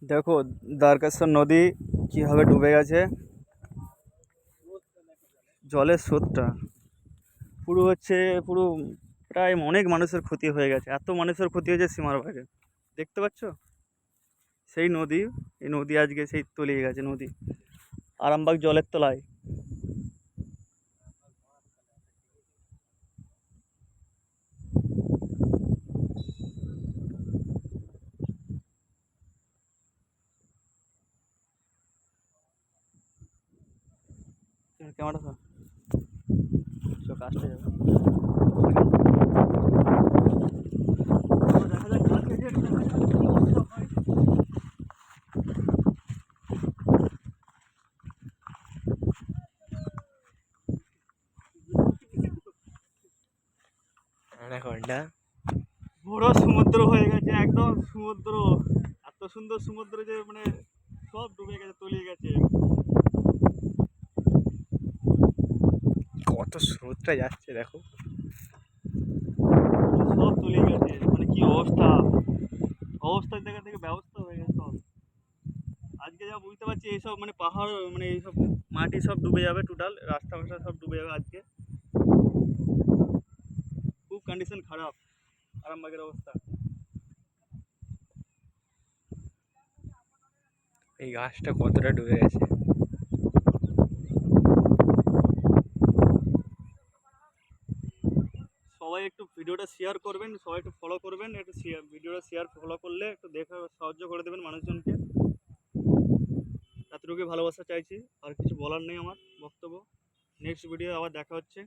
দেখো, দ্বারকেশ্বর নদী কিভাবে ডুবে গেছে। জলের স্রোতটা পুরো পুরো প্রায় অনেক মানুষের ক্ষতি হয়ে গেছে, এত মানুষের ক্ষতি হয়েছে সীমার বাইরে। দেখতে পাচ্ছ সেই নদী, এই নদী আজকে সেই তলিয়ে গেছে নদী, আরামবাগ জলের তলায়। ক্যামেরা চোখ আসতে যাবে। দেখা যাক কালকে যে কি অবস্থা হয়। অ্যানাকোন্ডা। বড় সমুদ্র হয়ে গেছে, একদম সমুদ্র। এত সুন্দর সমুদ্র যে মানে সব ডুবে গেছে, তলিয়ে গেছে। কত স্রোতটা যাচ্ছে দেখো। সব তলিয়ে গেছে, মানে কি অবস্থা। অবস্থার জায়গা থেকে ব্যবস্থা হয়ে গেছে সব। আজকে যা বুঝতে পারছি এইসব মানে পাহাড়, মানে এইসব মাটি সব ডুবে যাবে, টোটাল রাস্তা ফাস্তা সব ডুবে যাবে আজকে। খুব কন্ডিশন খারাপ আরামবাগের অবস্থা। এই গাছটা কতটা ডুবে গেছে। সবাই একটু ভিডিওটা শেয়ার করবেন, সবাই একটু ফলো করবেন, একটু ভিডিওটা শেয়ার ফলো করলে একটু দেখে সাহায্য করে দেবেন মানুষজনকে। এতটুকুই ভালোবাসা চাইছি, আর কিছু বলার নেই আমার বক্তব্য। নেক্সট ভিডিও আবার দেখা হচ্ছে।